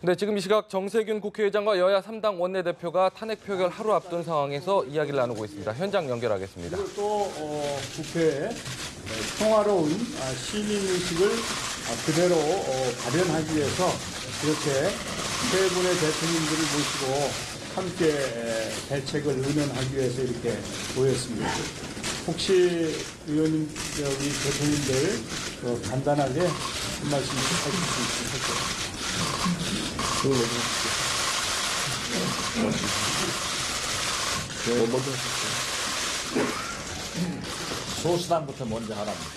네, 지금 이 시각 정세균 국회의장과 여야 3당 원내대표가 탄핵 표결 하루 앞둔 상황에서 이야기를 나누고 있습니다. 현장 연결하겠습니다. 그리고 또 국회에 평화로운 시민의식을 그대로 발현하기 위해서 이렇게 세 분의 대통령들을 모시고 함께 대책을 의논하기 위해서 이렇게 모였습니다. 혹시 의원님, 우리 대통령들 간단하게 한 말씀 해주실 수 있을까요? 소수당부터 먼저 하랍니다.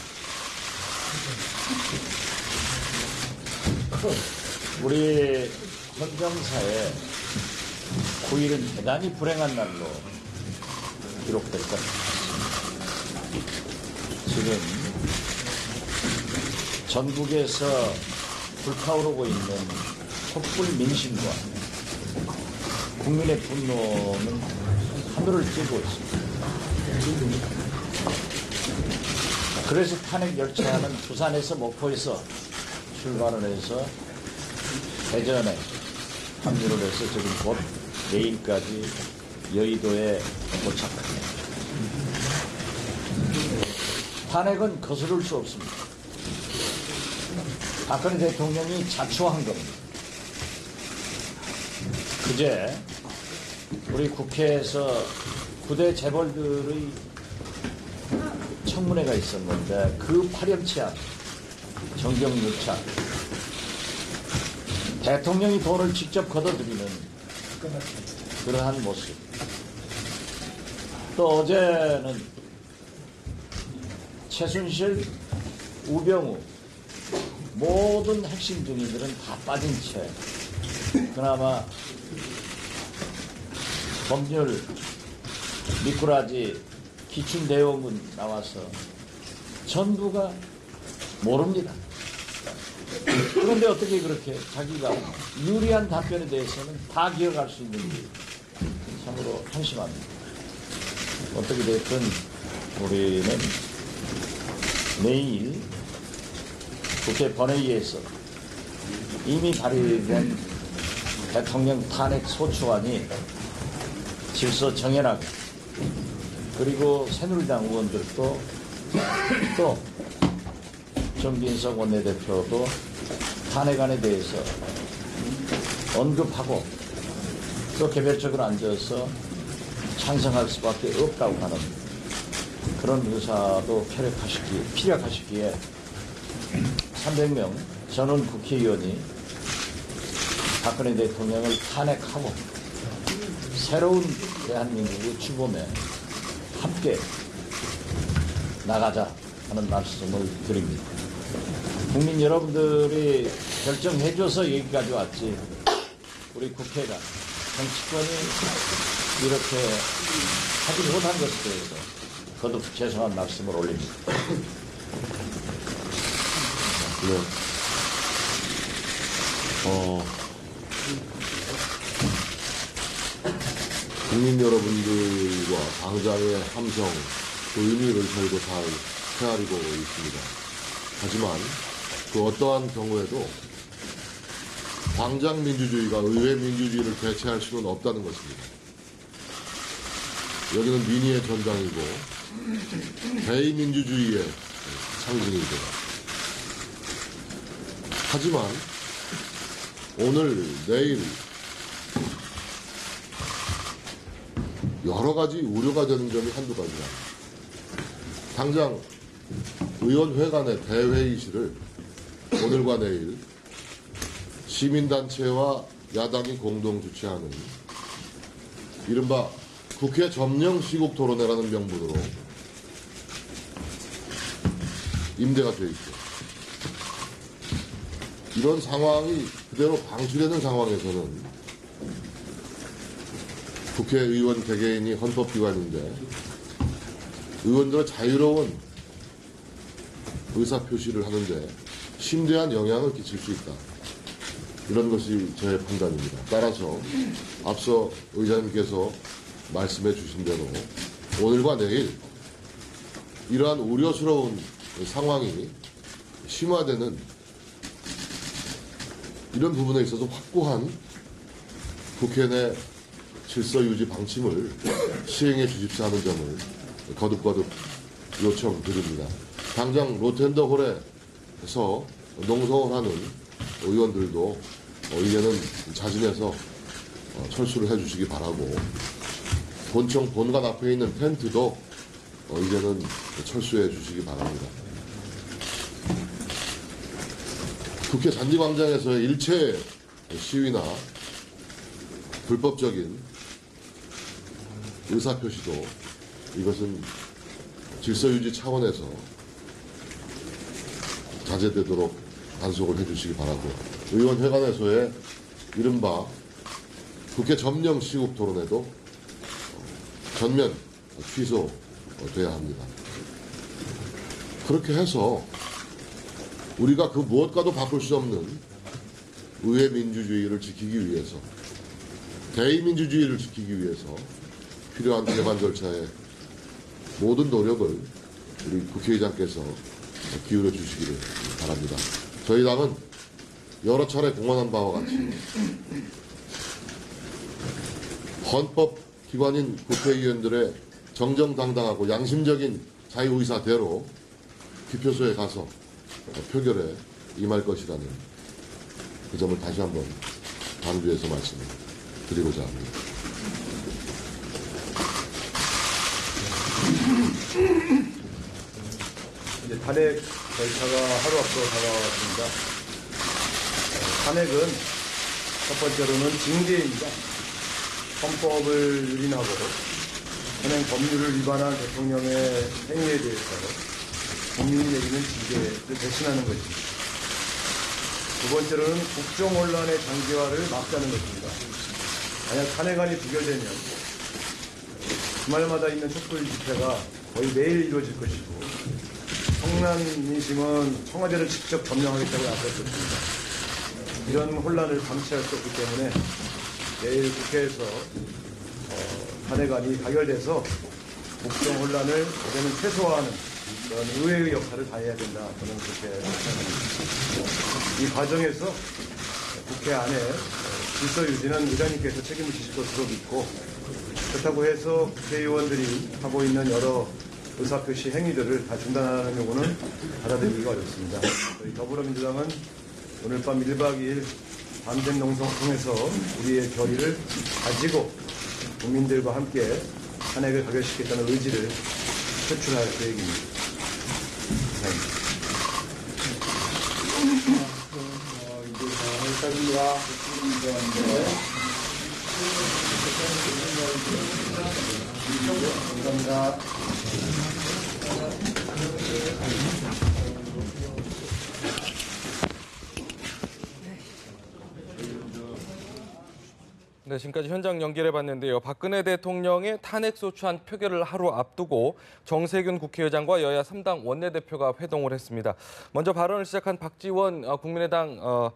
우리 헌정사에 9일은 대단히 불행한 날로 기록될 것 같습니다. 지금 전국에서 불타오르고 있는 촛불 민심과 국민의 분노는 하늘을 찌고 있습니다. 그래서 탄핵 열차는 부산에서 목포에서 출발을 해서 대전에 합류를 해서 지금 곧 내일까지 여의도에 도착합니다. 탄핵은 거스를 수 없습니다. 박근혜 대통령이 자초한 겁니다. 그제 우리 국회에서 9대 재벌들의 청문회가 있었는데 그 파렴치한 정경유착, 대통령이 돈을 직접 걷어들이는 그러한 모습. 또 어제는 최순실, 우병우 모든 핵심 증인들은 다 빠진 채 그나마 법률 미꾸라지 기춘대원군 나와서 전부가 모릅니다. 그런데 어떻게 그렇게 자기가 유리한 답변에 대해서는 다 기억할 수 있는지 참으로 한심합니다. 어떻게 됐든 우리는 내일 국회 본회의에서 이미 발의된 대통령 탄핵 소추안이 질서 정연하게 그리고 새누리당 의원들도 또 정진석 원내대표도 탄핵안에 대해서 언급하고 또 개별적으로 앉아서 찬성할 수밖에 없다고 하는 그런 의사도 피력하시기에 300명 전원 국회의원이 박근혜 대통령을 탄핵하고 새로운 대한민국의 주범에 함께 나가자 하는 말씀을 드립니다. 국민 여러분들이 결정해줘서 여기까지 왔지 우리 국회가 정치권이 이렇게 하지 못한 것에 대해서 거듭 죄송한 말씀을 올립니다. 네. 국민 여러분들과 당장의 함성, 그 의미를 저희도 잘 헤아리고 있습니다. 하지만 그 어떠한 경우에도 당장 민주주의가 의회 민주주의를 대체할 수는 없다는 것입니다. 여기는 민의의 전당이고 대의민주주의의 상징이죠. 하지만 오늘, 내일 여러 가지 우려가 되는 점이 한두 가지라. 당장 의원회관의 대회의실을 오늘과 내일 시민단체와 야당이 공동 주최하는 이른바 국회 점령 시국 토론회라는 명분으로 임대가 되어 있죠. 이런 상황이 그대로 방치되는 상황에서는 국회의원 개개인이 헌법기관인데 의원들의 자유로운 의사표시를 하는데 심대한 영향을 끼칠 수 있다. 이런 것이 제 판단입니다. 따라서 앞서 의장님께서 말씀해 주신 대로 오늘과 내일 이러한 우려스러운 상황이 심화되는 이런 부분에 있어서 확고한 국회 내 질서 유지 방침을 시행해 주십사 하는 점을 거듭 요청드립니다. 당장 로텐더홀에서 농성을 하는 의원들도 이제는 자진해서 철수를 해주시기 바라고, 본청 본관 앞에 있는 텐트도 이제는 철수해 주시기 바랍니다. 국회 잔디광장에서의 일체 시위나 불법적인 의사표시도 이것은 질서유지 차원에서 자제되도록 단속을 해주시기 바라고, 의원회관에서의 이른바 국회 점령 시국 토론회도 전면 취소돼야 합니다. 그렇게 해서 우리가 그 무엇과도 바꿀 수 없는 의회 민주주의를 지키기 위해서, 대의민주주의를 지키기 위해서 필요한 개반 절차의 모든 노력을 우리 국회의장께서 기울여 주시기를 바랍니다. 저희 당은 여러 차례 공언한 바와 같이 헌법기관인 국회의원들의 정정당당하고 양심적인 자유의사대로 기표소에 가서 표결에 임할 것이라는 그 점을 다시 한번 강조해서 말씀을 드리고자 합니다. 이제 탄핵 절차가 하루 앞서 다가왔습니다. 탄핵은 첫 번째로는 징계입니다. 헌법을 유린하고 현행 법률을 위반한 대통령의 행위에 대해서 국민이 내리는 징계를 대신하는 것입니다. 두 번째로는 국정 혼란의 장기화를 막자는 것입니다. 만약 탄핵안이 부결되면 주말마다 있는 촛불 집회가 거의 매일 이루어질 것이고, 성난 민심은 청와대를 직접 점령하겠다고 약속했습니다. 이런 혼란을 방치할 수 없기 때문에 내일 국회에서 탄핵안이 가결돼서 국정 혼란을 최대한 최소화하는 그런 의회의 역할을 다해야 된다. 저는 그렇게 생각합니다. 이 과정에서 국회 안에 질서 유지는 의장님께서 책임을 지실 것으로 믿고, 그렇다고 해서 국회의원들이 하고 있는 여러 의사표시 행위들을 다 중단하는 경우는 받아들이기가 어렵습니다. 저희 더불어민주당은 오늘 밤 1박 2일 밤샘 농성을 통해서 우리의 결의를 가지고 국민들과 함께 탄핵을 가결시키겠다는 의지를 표출할 계획입니다. 감사합니다. 네, 지금까지 현장 연결해봤는데요. 박근혜 대통령의 탄핵소추안 표결을 하루 앞두고 정세균 국회의장과 여야 3당 원내대표가 회동을 했습니다. 먼저 발언을 시작한 박지원 국민의당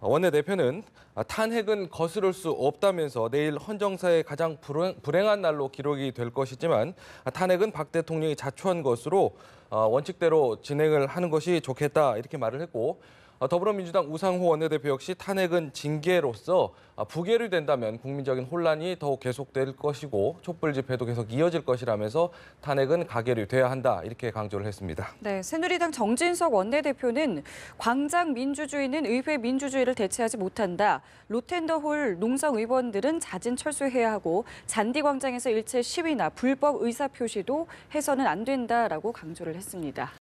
원내대표는 탄핵은 거스를 수 없다면서 내일 헌정사의 가장 불행한 날로 기록이 될 것이지만 탄핵은 박 대통령이 자초한 것으로 원칙대로 진행을 하는 것이 좋겠다, 이렇게 말을 했고, 더불어민주당 우상호 원내대표 역시 탄핵은 징계로서 부결이 된다면 국민적인 혼란이 더욱 계속될 것이고 촛불 집회도 계속 이어질 것이라면서 탄핵은 가결이 돼야 한다, 이렇게 강조를 했습니다. 네, 새누리당 정진석 원내대표는 광장 민주주의는 의회 민주주의를 대체하지 못한다. 로텐더홀 농성 의원들은 자진 철수해야 하고 잔디광장에서 일체 시위나 불법 의사표시도 해서는 안 된다라고 강조를 했습니다.